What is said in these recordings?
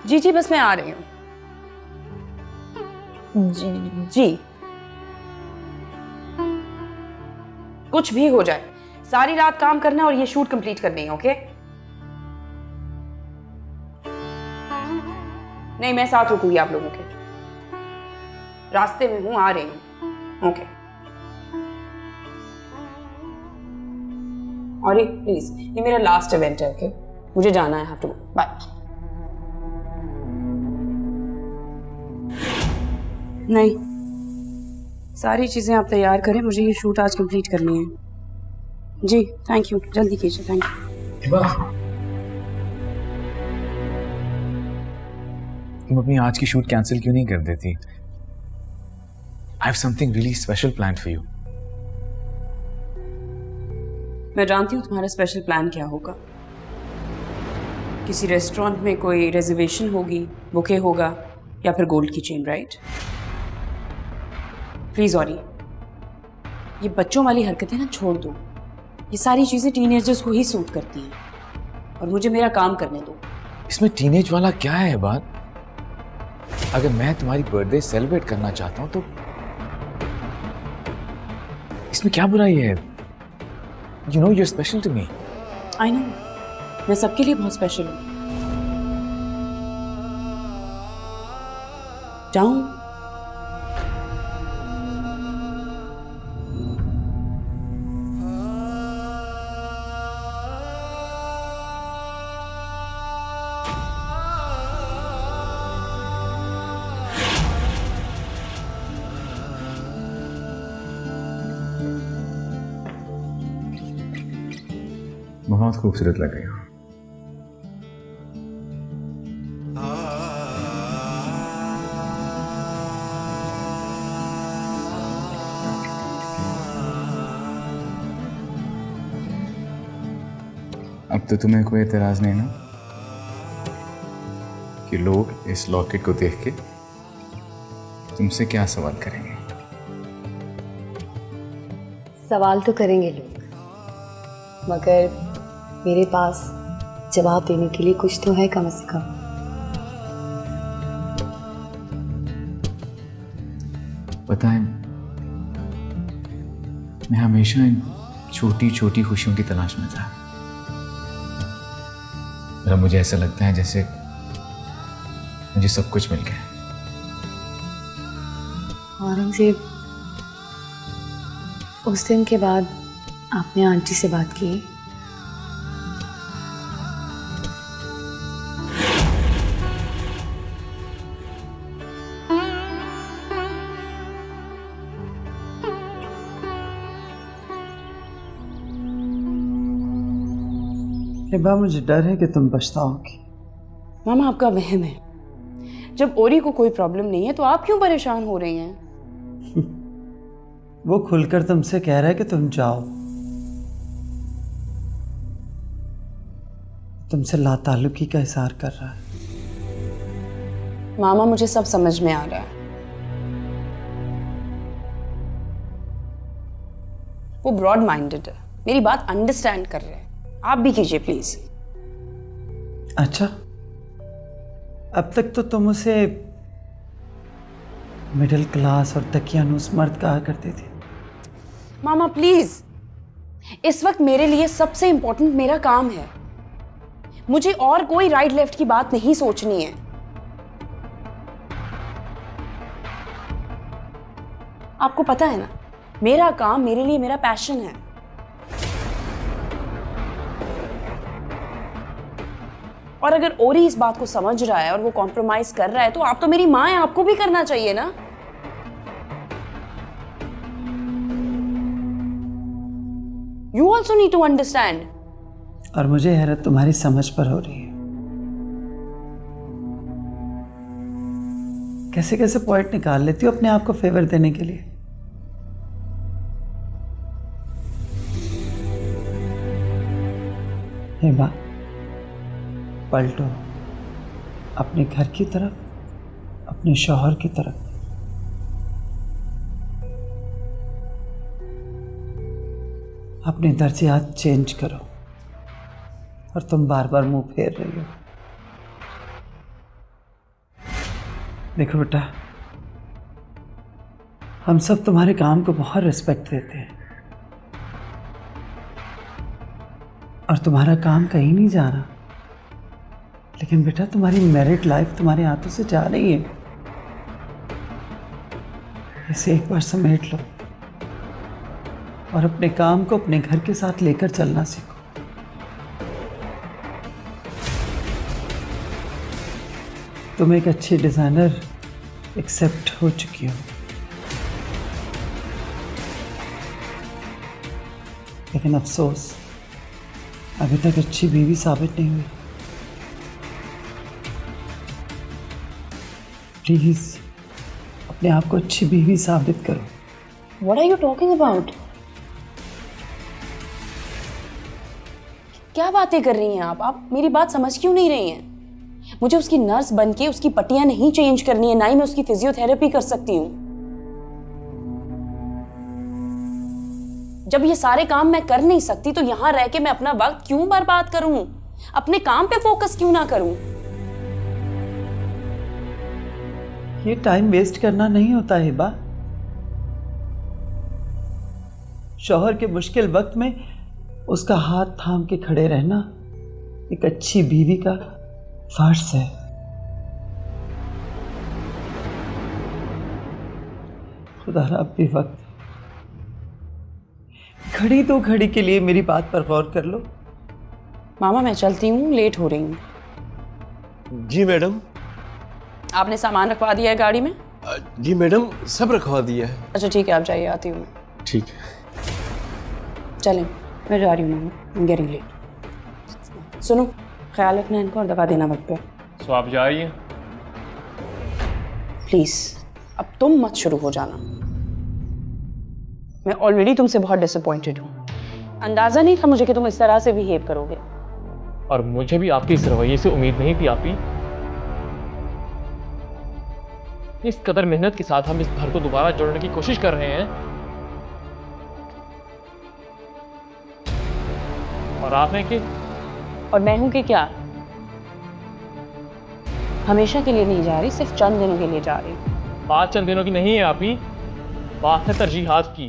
जी जी, बस मैं आ रही हूँ। जी जी, कुछ भी हो जाए, सारी रात काम करना और ये शूट कंप्लीट करनी है, ओके? नहीं, मैं साथ रुकूंगी आप लोगों के। रास्ते में हूँ, आ रही हूँ, ओके? और ये प्लीज, ये मेरा लास्ट इवेंट है, ओके? मुझे जाना है, हैव टू गो, बाय। नहीं, सारी चीजें आप तैयार करें, मुझे ये शूट आज कंप्लीट करनी है। जी थैंक यू, जल्दी कीजिए, थैंक यू। तुम अपनी आज की शूट कैंसिल क्यों नहीं कर देती? I have something really special planned for you. मैं जानती हूँ तुम्हारा स्पेशल प्लान क्या होगा। किसी रेस्टोरेंट में कोई रिजर्वेशन होगी, बुके होगा, या फिर गोल्ड की चेन, राइट? प्लीज औरी, ये बच्चों वाली हरकतें ना छोड़ दो। ये सारी चीजें टीनेजर्स को ही सूट करती हैं, और मुझे मेरा काम करने दो। इसमें टीनेज वाला क्या है बात? अगर मैं तुम्हारी बर्थडे सेलिब्रेट करना चाहता हूं तो इसमें क्या बुराई है? You know you're special to me. I know, मैं सबके लिए बहुत स्पेशल हूँ। जाऊं? बहुत खूबसूरत लग रही हो। अब तो तुम्हें कोई एतराज नहीं ना कि लोग इस लॉकेट को देख के तुमसे क्या सवाल करेंगे? सवाल तो करेंगे लोग, मगर मेरे पास जवाब देने के लिए कुछ तो है कम से कम। पता है, मैं हमेशा इन छोटी छोटी खुशियों की तलाश में था। और मुझे ऐसा लगता है जैसे मुझे सब कुछ मिल गया। औरंगजेब, उस दिन के बाद आपने आंटी से बात की? हिबा, मुझे डर है कि तुम पछताओगी। मामा, आपका वहम है। जब ओरी को कोई प्रॉब्लम नहीं है तो आप क्यों परेशान हो रही हैं? वो खुलकर तुमसे कह रहा है कि तुम जाओ। तुमसे लाताल्लुकी का इजहार कर रहा है। मामा, मुझे सब समझ में आ रहा है। वो ब्रॉड माइंडेड है, मेरी बात अंडरस्टैंड कर रहे हैं। आप भी कीजिए प्लीज। अच्छा, अब तक तो तुम उसे मिडिल क्लास और तकियानूस मर्द कहा करते थे। मामा प्लीज, इस वक्त मेरे लिए सबसे इंपॉर्टेंट मेरा काम है। मुझे और कोई राइट लेफ्ट की बात नहीं सोचनी है। आपको पता है ना, मेरा काम मेरे लिए मेरा पैशन है। और अगर ओरी इस बात को समझ रहा है और वो कॉम्प्रोमाइज कर रहा है तो आप तो मेरी माँ है, आपको भी करना चाहिए ना। You also need to understand. और मुझे हैरत तुम्हारी समझ पर हो रही है। कैसे कैसे पॉइंट निकाल लेती हो अपने आप को फेवर देने के लिए। हिबा, पलटो अपने घर की तरफ, अपने शौहर की तरफ। अपने दर्जियात चेंज करो। और तुम बार बार मुंह फेर रही हो। देखो बेटा, हम सब तुम्हारे काम को बहुत रिस्पेक्ट देते हैं और तुम्हारा काम कहीं नहीं जा रहा, लेकिन बेटा तुम्हारी मैरिड लाइफ तुम्हारे हाथों से जा रही है। इसे एक बार समेट लो और अपने काम को अपने घर के साथ लेकर चलना सीखो। तुम एक अच्छी डिजाइनर एक्सेप्ट हो चुकी हो, लेकिन अफसोस अभी तक अच्छी बीवी साबित नहीं हुई। प्लीज अपने आप को अच्छी बीवी साबित करो। What are you talking about? क्या बातें कर रही हैं आप मेरी बात समझ क्यों नहीं रही हैं? मुझे उसकी नर्स बनके उसकी पट्टियां नहीं चेंज करनी है, ना ही मैं उसकी फिजियोथेरेपी कर सकती हूँ। जब ये सारे काम मैं कर नहीं सकती तो यहां रह के मैं अपना वक्त क्यों बर्बाद करूं? अपने काम पे फोकस क्यों ना करूं? ये टाइम वेस्ट करना नहीं होता है हिबा। शौहर के मुश्किल वक्त में उसका हाथ थाम के खड़े रहना एक अच्छी बीवी का फर्ज है। खुदा अब भी वक्त, घड़ी दो घड़ी के लिए मेरी बात पर गौर कर लो। मामा मैं चलती हूँ, लेट हो रही हूँ। जी मैडम। आपने सामान रखवा दिया है गाड़ी में? जी मैडम, सब रखवा दिया है। अच्छा ठीक है, आप जाइए, आती हूँ मैं। ठीक है। चलें, मैं जा रही हूँ मामा, गेटिंग लेट। सुनो, ख्याल रखना इनको और दवा देना वक्त पे। तो आप जा रही हैं? प्लीज अब तुम मत शुरू हो जाना। मैं ऑलरेडी तुमसे बहुत डिसअपॉइंटेड हूँ। अंदाजा नहीं था मुझे कि तुम इस तरह से बिहेव करोगे। और मुझे भी आपकी इस रवैये से उम्मीद नहीं थी। आप ही इस कदर मेहनत के साथ हम इस घर को दोबारा जोड़ने की कोशिश कर रहे हैं और आप हैं कि और मैं हूं कि क्या? हमेशा के लिए नहीं जा रही, सिर्फ चंद दिनों के लिए जा रही। बात चंद दिनों की नहीं है आप ही, बात है तरजीहात की।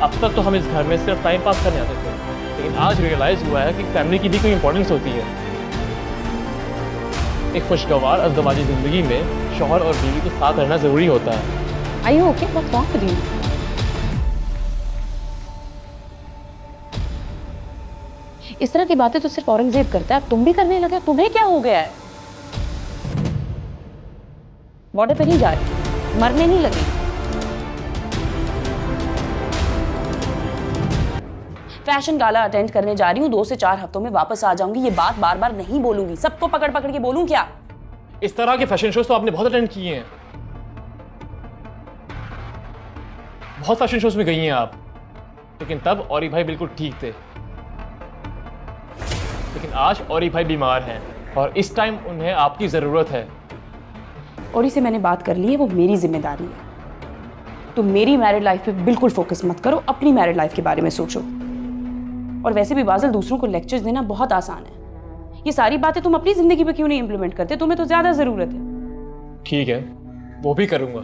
अब तक तो हम इस घर में सिर्फ टाइम पास करने आते थे, लेकिन आज रियलाइज हुआ है कि फैमिली की भी कोई इंपॉर्टेंस होती है। एक खुशगवार अज़दवाजी जिंदगी में शौहर और बीवी के साथ रहना जरूरी होता है। Are you okay? What's wrong with you? इस तरह की बातें तो सिर्फ औरंगजेब करता है, अब तुम भी करने लगे। तुम्हें क्या हो गया है? बॉर्डर पे नहीं जा रही, मरने नहीं लगी। फैशन गाला अटेंड करने जा रही हूँ, 2 से 4 हफ्तों में वापस आ जाऊंगी। ये बात बार बार नहीं बोलूंगी, सबको पकड़ पकड़ के बोलूं क्या? इस तरह के फैशन शोज तो आपने बहुत अटेंड किए हैं, बहुत फैशन शोज में गई हैं आप, लेकिन तब औरी भाई बिल्कुल ठीक थे। लेकिन आज औरी भाई बीमार हैं और इस टाइम उन्हें आपकी जरूरत है। औरी से मैंने बात कर ली है, वो मेरी जिम्मेदारी है। तुम मेरी मैरिड लाइफ पे बिल्कुल फोकस मत करो, अपनी मैरिड लाइफ के बारे में सोचो। और वैसे भी बाज़िल, दूसरों को लेक्चर्स देना बहुत आसान है। ये सारी बातें तुम अपनी जिंदगी पे क्यों नहीं इंप्लीमेंट करते? तुम्हें तो ज्यादा जरूरत है। ठीक है, वो भी करूंगा,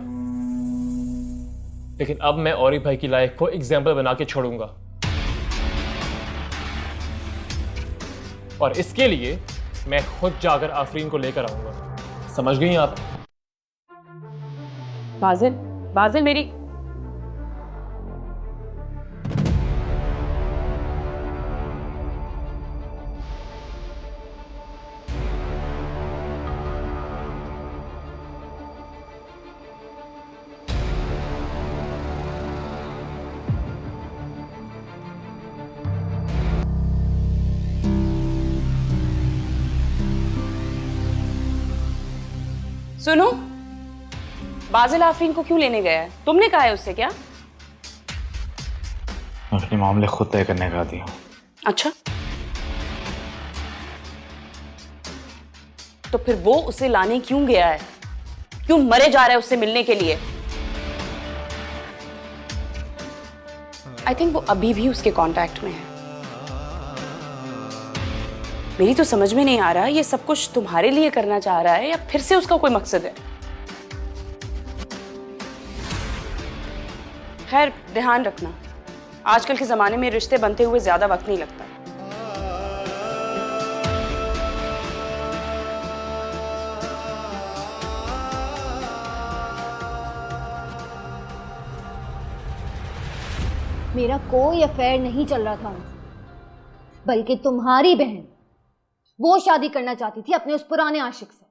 लेकिन अब मैं औरी भाई की लाइफ को एग्जाम्पल बना के छोड़ूंगा। और इसके लिए मैं खुद जाकर आफरीन को लेकर आऊंगा। समझ गई आप? बाज़िल, बाज़िल मेरी सुनो, बाज़िल आफरीन को क्यों लेने गया है? तुमने कहा है उससे क्या? मैं अपने मामले खुद तय करने का आदी हूँ। अच्छा, तो फिर वो उसे लाने क्यों गया है? क्यों मरे जा रहा है उससे मिलने के लिए? आई थिंक वो अभी भी उसके कांटेक्ट में है। मेरी तो समझ में नहीं आ रहा ये सब कुछ तुम्हारे लिए करना चाह रहा है या फिर से उसका कोई मकसद है। खैर, ध्यान रखना, आजकल के जमाने में रिश्ते बनते हुए ज्यादा वक्त नहीं लगता। मेरा कोई अफेयर नहीं चल रहा था उनसे, बल्कि तुम्हारी बहन वो शादी करना चाहती थी अपने उस पुराने आशिक से।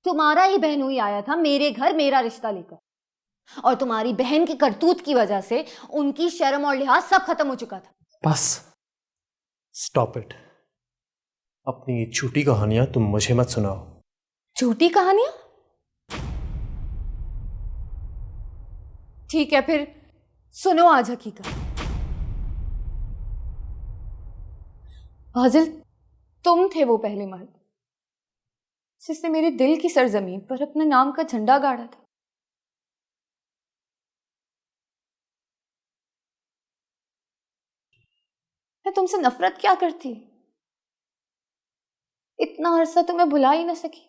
तुम्हारा ही बहन हुई आया था मेरे घर मेरा रिश्ता लेकर, और तुम्हारी बहन की करतूत की वजह से उनकी शर्म और लिहाज सब खत्म हो चुका था। Bus stop it. अपनी ये झूठी कहानियां तुम मुझे मत सुनाओ। झूठी कहानियां? ठीक है, फिर सुनो आज हकीकत। फाजिल, तुम थे वो पहले मर्द जिसने मेरे दिल की सरजमीन पर अपने नाम का झंडा गाड़ा था। मैं तुमसे नफरत क्या करती, इतना अरसा तुम्हें भुला ही ना सकी।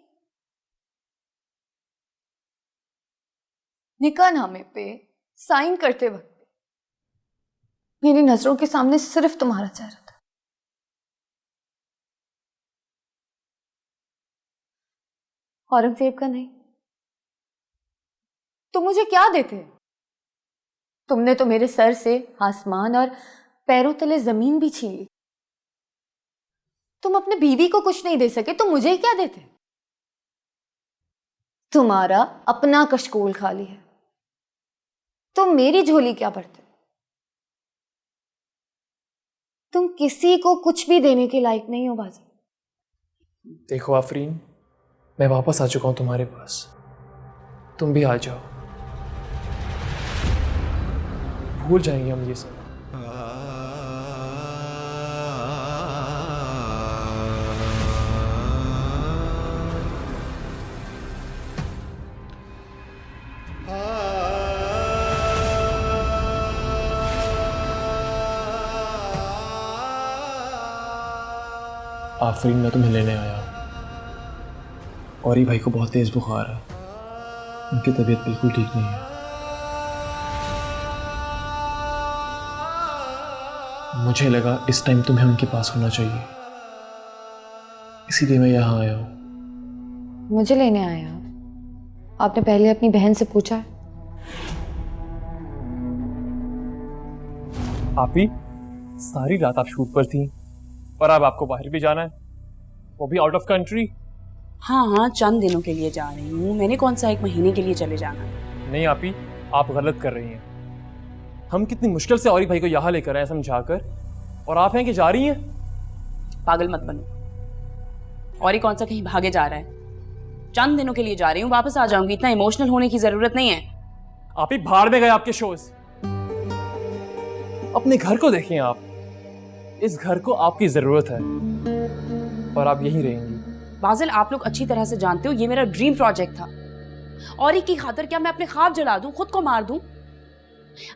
निकाहनामे पे साइन करते वक्त मेरी नजरों के सामने सिर्फ तुम्हारा चेहरा था। औरंगजेब का नहीं। तुम मुझे क्या देते? तुमने तो मेरे सर से आसमान और पैरों तले जमीन भी छीन ली। तुम अपने बीवी को कुछ नहीं दे सके तो मुझे क्या देते? तुम्हारा अपना कशकोल खाली है, तुम मेरी झोली क्या भरते? तुम किसी को कुछ भी देने के लायक नहीं हो बाजी। देखो आफरीन, मैं वापस आ चुका हूं तुम्हारे पास, तुम भी आ जाओ। भूल जाएंगे हम ये सब। आफरीन, मैं तुम्हें लेने आया हूं। और ही भाई को बहुत तेज बुखार है, उनकी तबीयत बिल्कुल ठीक नहीं है। मुझे लगा इस टाइम तुम्हें उनके पास होना चाहिए, इसीलिए मैं यहाँ आया हूँ। मुझे लेने आया? आपने पहले अपनी बहन से पूछा? आप ही सारी रात आप शूट पर थी, पर अब आपको बाहर भी जाना है, वो भी आउट ऑफ कंट्री। हाँ, चंद दिनों के लिए जा रही हूँ। मैंने कौन सा 1 महीने के लिए चले जाना है। नहीं आप ही, आप गलत कर रही हैं। हम कितनी मुश्किल से औरी भाई को यहाँ लेकर आए समझाकर, और आप हैं कि जा रही हैं। पागल मत बनो। और ये कौन सा कहीं भागे जा रहा है? चंद दिनों के लिए जा रही हूँ, वापस आ जाऊंगी। इतना इमोशनल होने की जरूरत नहीं है। आप ही बाहर में गए आपके शोज। अपने घर को देखें आप, इस घर को आपकी जरूरत है और आप यहीं रहेंगी। बाजिल, आप लोग अच्छी तरह से जानते हो ये मेरा ड्रीम प्रोजेक्ट था, और एक की खातर क्या मैं अपने ख्वाब जला दूं, खुद को मार दूं?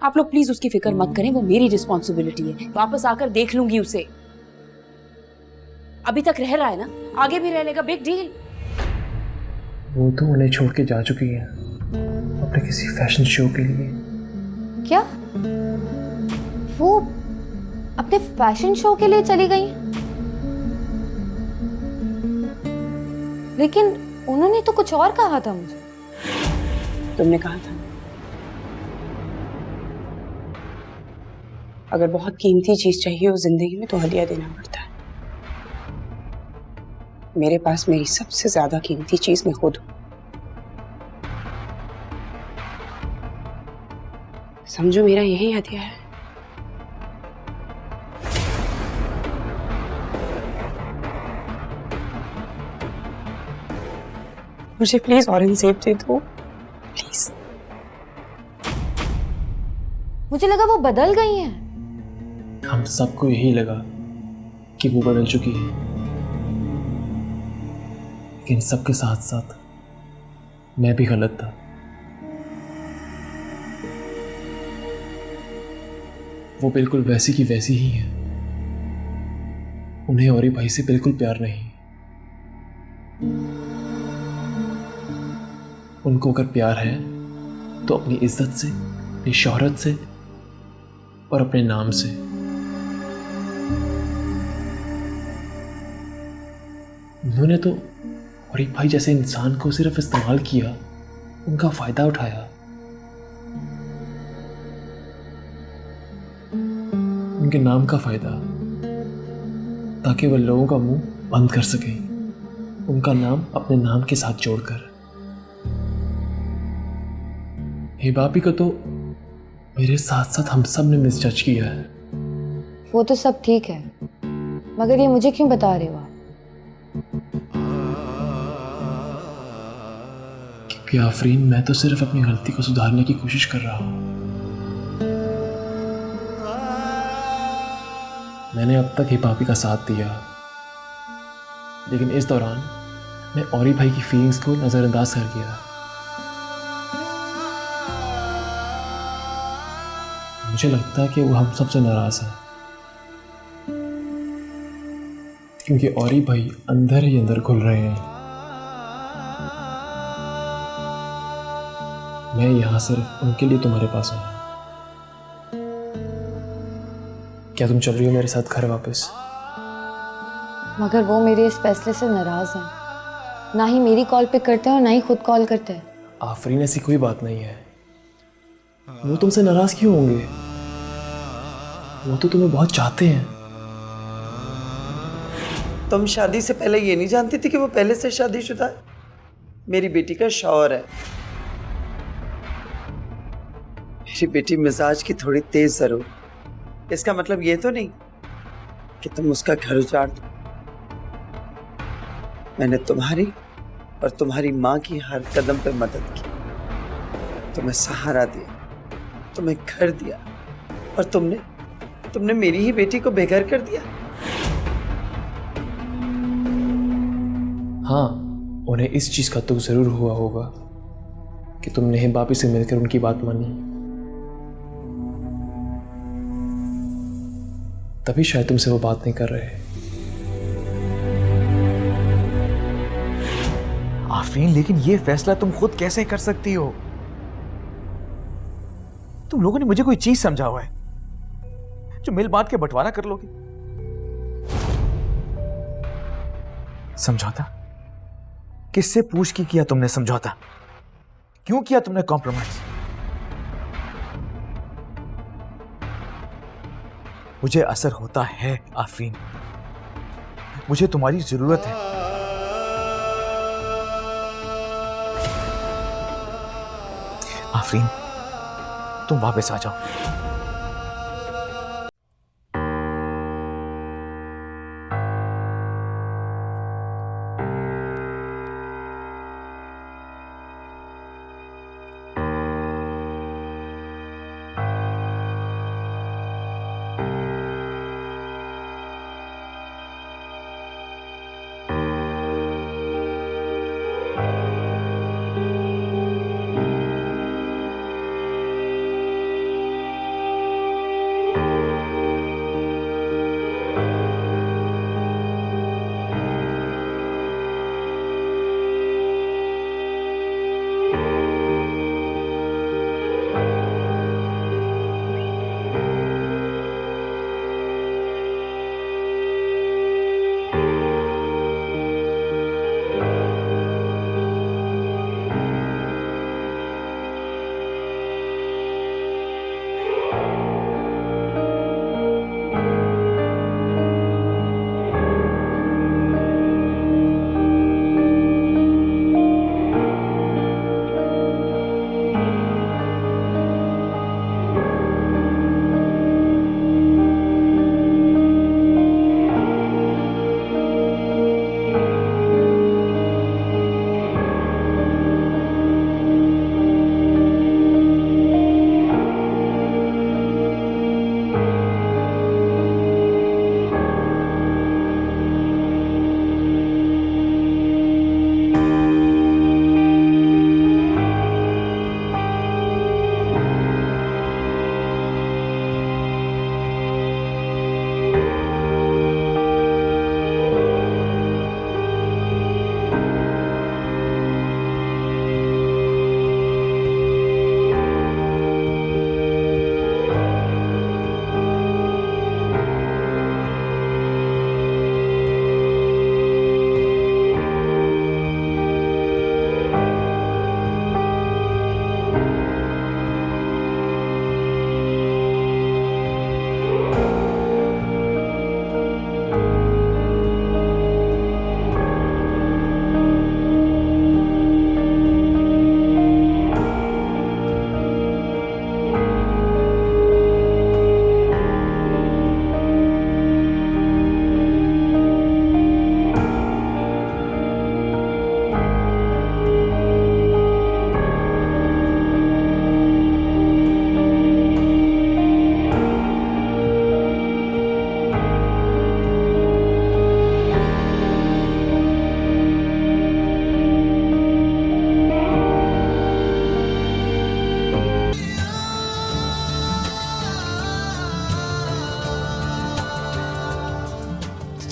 आप लोग प्लीज उसकी फिक्र मत करें, वो मेरी रिस्पॉन्सिबिलिटी है। वापस आकर देख लूंगी उसे। अभी तक रह रहा है ना, आगे भी रह लेगा, बिग डील। वो तो उन्हें छोड़ के जा चुकी है अपने किसी फैशन शो के लिए। क्या वो अपने फैशन शो के लिए चली गई? लेकिन उन्होंने तो कुछ और कहा था मुझे। तुमने कहा था अगर बहुत कीमती चीज चाहिए हो जिंदगी में तो हदिया देना पड़ता है। मेरे पास मेरी सबसे ज्यादा कीमती चीज मैं खुद हूं। समझो मेरा यही हदिया है। मुझे प्लीज औरंगजेब दे दो, प्लीज। मुझे लगा वो बदल गई हैं। हम सबको यही लगा कि वो बदल चुकी है, लेकिन सबके साथ साथ मैं भी गलत था। वो बिल्कुल वैसी की वैसी ही है, उन्हें औरी भाई से बिल्कुल प्यार नहीं। उनको अगर प्यार है तो अपनी इज्जत से, अपनी शोहरत से और अपने नाम से। उन्होंने तो औरी भाई जैसे इंसान को सिर्फ इस्तेमाल किया, उनका फायदा उठाया। उनके नाम का फायदा, ताकि वह लोगों का मुंह बंद कर सके, उनका नाम अपने नाम के साथ जोड़कर। हिबाबी को तो मेरे साथ साथ हम सब ने मिसजज किया है। वो तो सब ठीक है, मगर ये मुझे क्यों बता रहे हो आप? क्योंकि आफरीन, मैं तो सिर्फ अपनी गलती को सुधारने की कोशिश कर रहा हूं। मैंने अब तक हिबाबी का साथ दिया, लेकिन इस दौरान मैं औरी भाई की फीलिंग्स को नजरअंदाज कर दिया। मुझे लगता है कि वो हम सबसे नाराज है, क्योंकि औरी भाई अंदर ही अंदर घुल रहे हैं। मैं यहां सिर्फ उनके लिए तुम्हारे पास हूं। क्या तुम चल रही हो मेरे साथ घर वापस? मगर वो मेरे इस फैसले से नाराज हैं। ना ही मेरी कॉल पिक करते हैं और ना ही खुद कॉल करते हैं। आफरीन, ऐसी कोई बात नहीं है। वो तुमसे नाराज क्यों होंगे? वो तो तुम्हें बहुत चाहते हैं। तुम शादी से पहले ये नहीं जानती थी कि वो पहले से शादीशुदा है? मेरी बेटी का शौहर है। मेरी बेटी मिजाज की थोड़ी तेज जरूर, इसका मतलब ये तो नहीं कि तुम उसका घर उजाड़ दो। मैंने तुम्हारी और तुम्हारी माँ की हर कदम पे मदद की, तुम्हें सहारा दिया, तुम्हें घर दिया, और तुमने मेरी ही बेटी को बेघर कर दिया। हाँ, उन्हें इस चीज का दुख जरूर हुआ होगा कि तुमने हिबाबी से मिलकर उनकी बात मानी। तभी शायद तुमसे वो बात नहीं कर रहे। आफरीन, लेकिन ये फैसला तुम खुद कैसे कर सकती हो? तुम लोगों ने मुझे कोई चीज समझा हुआ है जो मिल बांट के बंटवारा कर लोगे? समझौता? किससे पूछ के किया तुमने समझौता? क्यों किया तुमने कॉम्प्रोमाइज? मुझे असर होता है आफरीन, मुझे तुम्हारी जरूरत है। आफरीन, तुम वापस आ जाओ।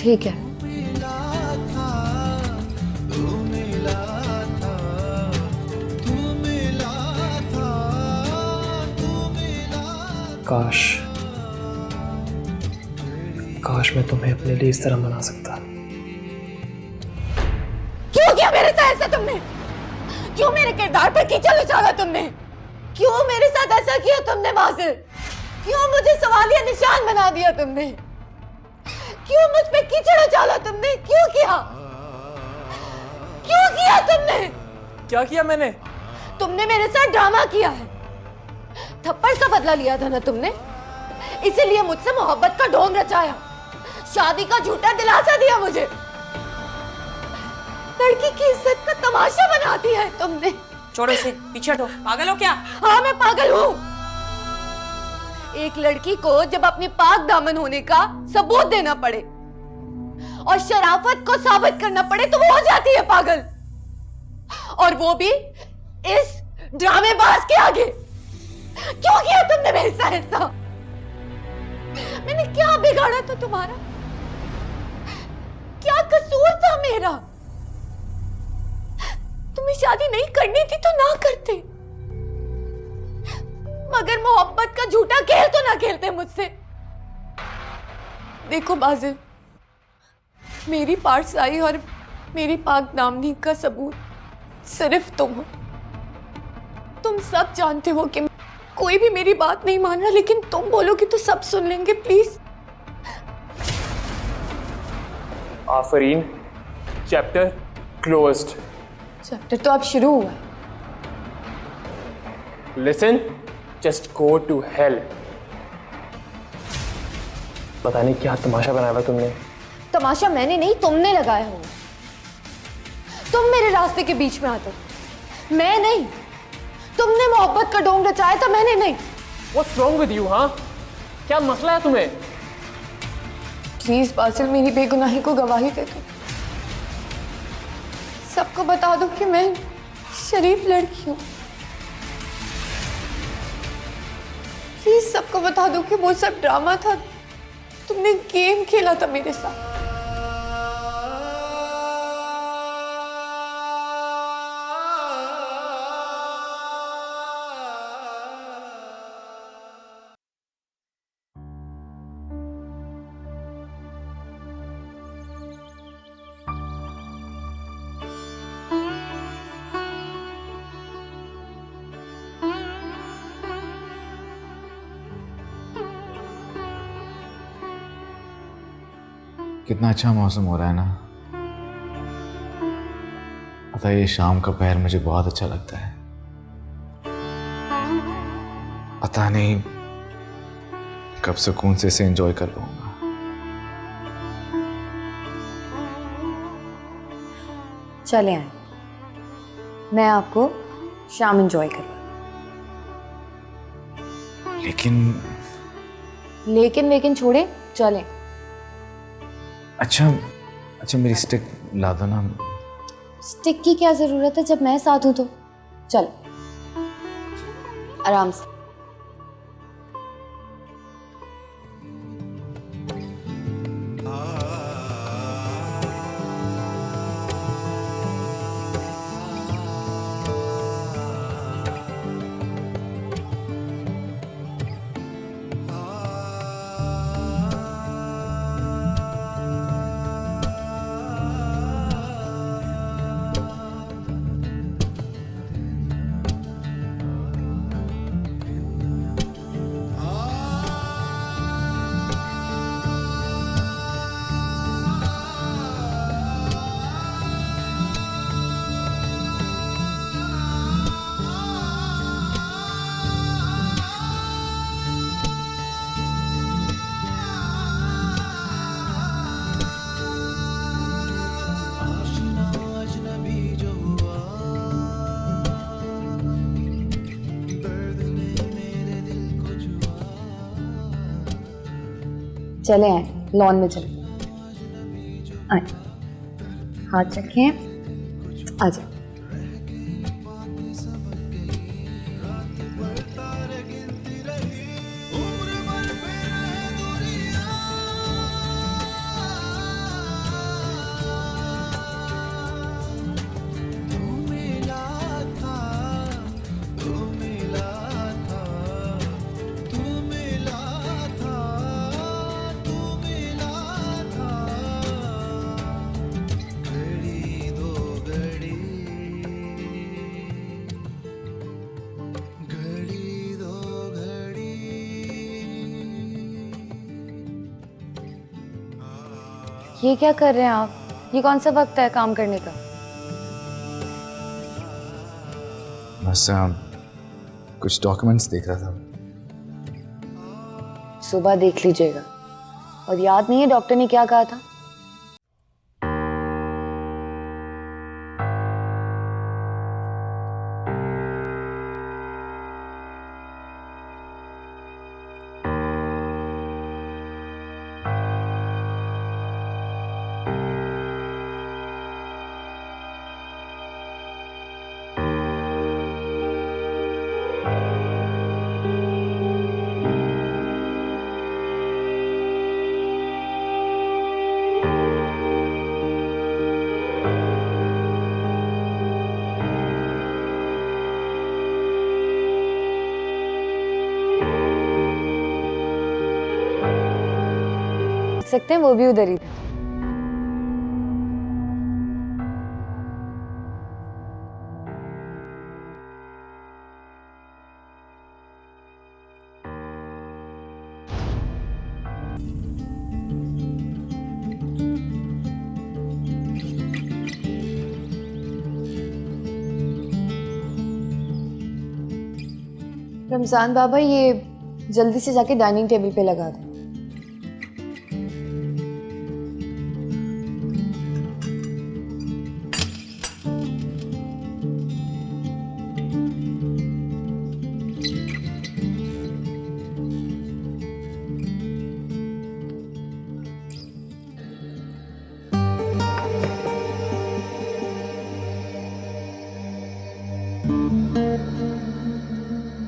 ठीक है। काश काश मैं तुम्हें अपने लिए इस तरह मना सकता। क्यों किया मेरे साथ ऐसा तुमने? क्यों मेरे किरदार पर कीचड़ उछाला तुमने? क्यों मेरे साथ ऐसा किया तुमने बासिल? क्यों मुझे सवालिया निशान बना दिया तुमने? क्यों मुझ पे कीचड़ उछाला तुमने? क्यों किया? क्यों किया तुमने? क्या किया मैंने? तुमने मेरे साथ ड्रामा किया है। थप्पड़ का बदला लिया था ना तुमने, इसीलिए मुझसे मोहब्बत का ढोंग रचाया, शादी का झूठा दिलासा दिया मुझे, लड़की की इज्जत का तमाशा बना दिया है तुमने। छोड़ो इसे, पीछे हटो। पागल हो क्या? हाँ मैं पागल हूँ। एक लड़की को जब अपने पाक दामन होने का सबूत देना पड़े और शराफत को साबित करना पड़े तो वो हो जाती है पागल, और वो भी इस ड्रामेबाज के आगे। क्यों किया तुमने मेरे साथ ऐसा? मैंने क्या बिगाड़ा था तुम्हारा? क्या कसूर था मेरा? तुम्हें शादी नहीं करनी थी तो ना करते, मगर मोहब्बत का झूठा खेल तो ना खेलते मुझसे। देखो बाजिल, मेरी पाठशाही और मेरी पाक दामनी का सबूत सिर्फ तुम हो। तुम सब जानते हो कि कोई भी मेरी बात नहीं मान रहा, लेकिन तुम बोलोगे तो सब सुन लेंगे। Please. Afreen, chapter closed. Chapter तो अब शुरू हुआ। Listen, just go to hell. पता नहीं क्या तमाशा बनाया हुआ तुमने। तमाशा मैंने नहीं, तुमने लगाया हो। तुम मेरे रास्ते के बीच में आते, मैं नहीं। तुमने मोहब्बत का ढोंग रचाया था, मैंने नहीं। What's wrong with you, हाँ? क्या मसला है तुम्हें? प्लीज बासिल, मेरी बेगुनाही को गवाही दे दो। सबको बता दो कि मैं शरीफ लड़की हूँ। प्लीज सबको बता दो कि वो सब ड्रामा था, तुमने गेम खेला था मेरे साथ। कितना अच्छा मौसम हो रहा है ना। पता है, ये शाम का पहर मुझे बहुत अच्छा लगता है। पता नहीं कब सुकून से इसे एंजॉय कर पाऊंगा। चले आए, मैं आपको शाम एंजॉय करवा। लेकिन छोड़े, चलें। अच्छा मेरी स्टिक ला दो ना। स्टिक की क्या जरूरत है जब मैं साथ हूं तो? चलो आराम से। चले आए, लॉन में चले आए। हाथ रखें, आ जाओ। ये क्या कर रहे हैं आप? ये कौन सा वक्त है काम करने का? बस कुछ डॉक्यूमेंट्स देख रहा था। सुबह देख लीजिएगा। और याद नहीं है डॉक्टर ने क्या कहा था? सकते हैं वो भी उधर ही था। रमजान बाबा, ये जल्दी से जाके डाइनिंग टेबल पे लगा दो।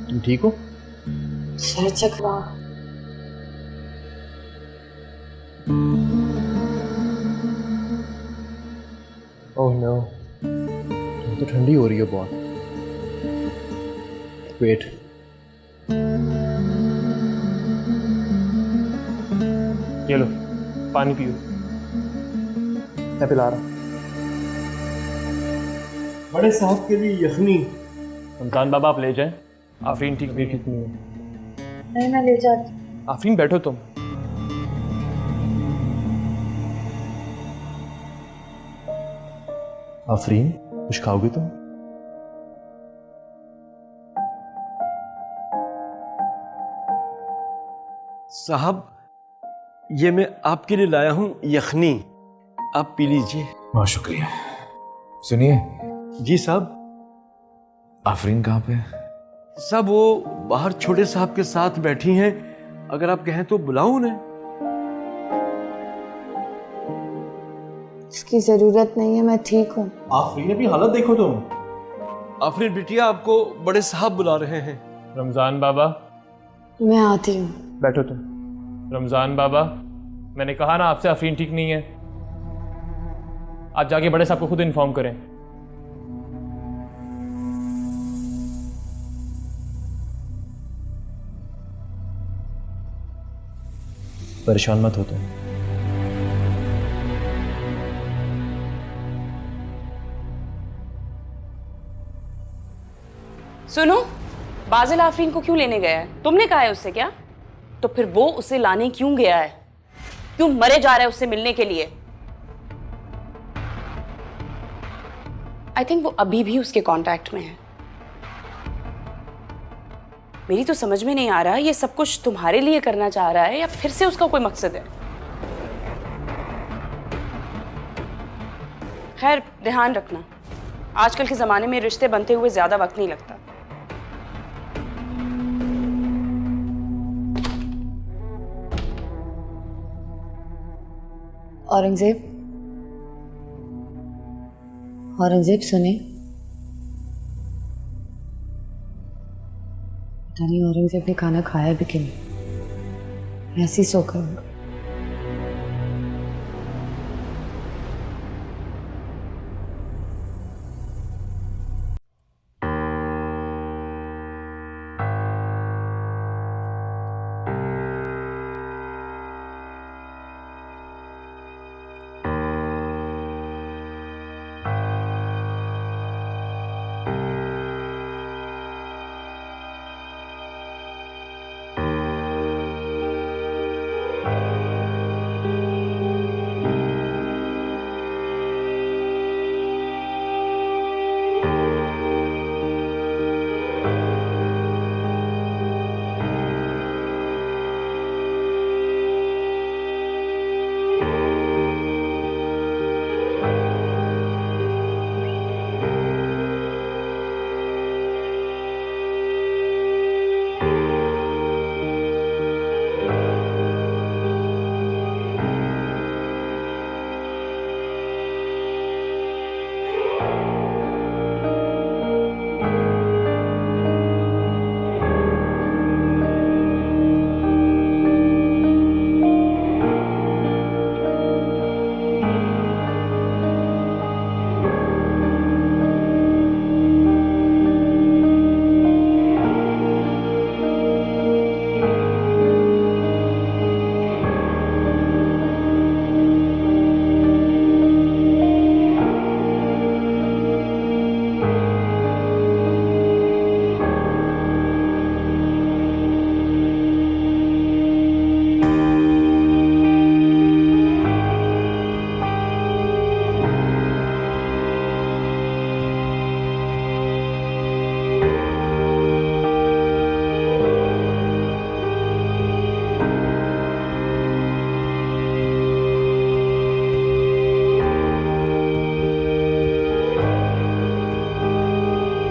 तुम ठीक हो? सर चकरा। ओह नो, तो ठंडी हो रही है बहुत। वेट, ये लो पानी पियो, मैं पिला रहा। बड़े साहब के लिए यखनी। रमजान बाबा आप ले जाएं। आफरीन ठीक नहीं है। नहीं, मैं ले जाती। आफरीन बैठो तुम। आफरीन कुछ खाओगे तुम? साहब, ये मैं आपके लिए लाया हूं यखनी, आप पी लीजिए। बहुत शुक्रिया। सुनिए, जी साहब। आफरीन कहाँ पे? साहब वो बाहर छोटे साहब के साथ बैठी हैं, अगर आप कहें तो बुलाऊं उन्हें। इसकी जरूरत नहीं है, मैं ठीक हूँ। आफरीन अभी हालत देखो तुम। आफरीन बिटिया, आपको बड़े साहब बुला रहे हैं। रमजान बाबा मैं आती हूँ। बैठो तुम। रमजान बाबा, मैंने कहा ना आपसे आफरीन ठीक नहीं है। आप जाके बड़े साहब को खुद इन्फॉर्म करें। परेशान मत हो तुम। सुनो, बाजिल आफरीन को क्यों लेने गया है? तुमने कहा है उससे क्या? तो फिर वो उसे लाने क्यों गया है? क्यों मरे जा रहा है उससे मिलने के लिए? आई थिंक वो अभी भी उसके कांटेक्ट में है। मेरी तो समझ में नहीं आ रहा ये सब कुछ तुम्हारे लिए करना चाह रहा है या फिर से उसका कोई मकसद है। खैर, ध्यान रखना, आजकल के जमाने में रिश्ते बनते हुए ज्यादा वक्त नहीं लगता। औरंगजेब, औरंगजेब सुने। पता नहीं औरंगजेब ने खाना खाया भी कि नहीं। ऐसे ही सो करूंगा।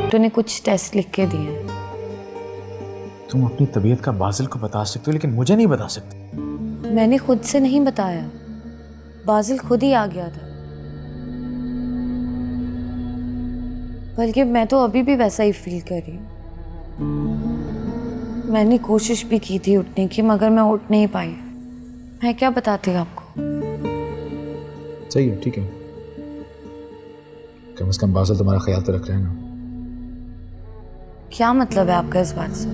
डॉक्टर ने कुछ टेस्ट लिख के दिए हैं। तुम अपनी तबीयत का बाजिल को बता सकते हो लेकिन मुझे नहीं बता सकते। मैंने खुद से नहीं बताया, बाजिल खुद ही आ गया था। बल्कि मैं तो अभी भी वैसा ही फील कर रही हूँ। मैंने कोशिश भी की थी उठने की, मगर मैं उठ नहीं पाई। मैं क्या बताती आपको। सही है, ठीक है। कम से कम बाजिल तुम्हारा ख्याल तो रख रहे हैं ना। क्या मतलब है आपका इस बात से?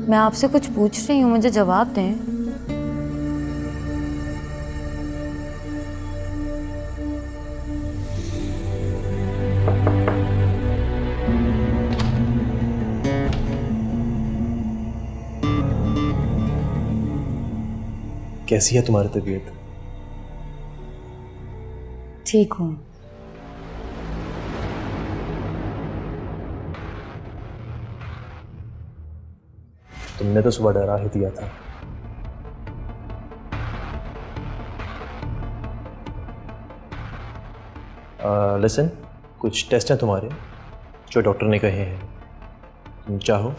मैं आपसे कुछ पूछ रही हूँ, मुझे जवाब दें। कैसी है तुम्हारी तबीयत? ठीक हूँ। तुमने तो सुबह डरा ही दिया था। लिसन, कुछ टेस्ट हैं तुम्हारे जो डॉक्टर ने कहे हैं। तुम चाहो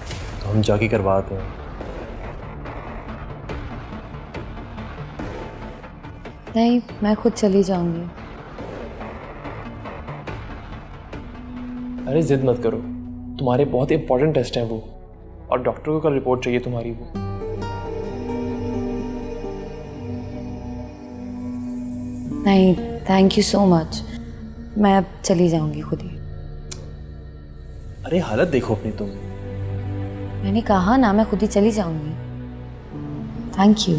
तो हम जाके करवाते हैं। नहीं, मैं खुद चली जाऊंगी। अरे जिद मत करो, तुम्हारे बहुत इंपॉर्टेंट टेस्ट हैं वो, और डॉक्टर को कल रिपोर्ट चाहिए तुम्हारी वो। नहीं, थैंक यू सो मच। मैं अब चली जाऊंगी खुद ही। अरे हालत देखो अपनी तुम। मैंने कहा ना, मैं खुद ही चली जाऊंगी। Thank you.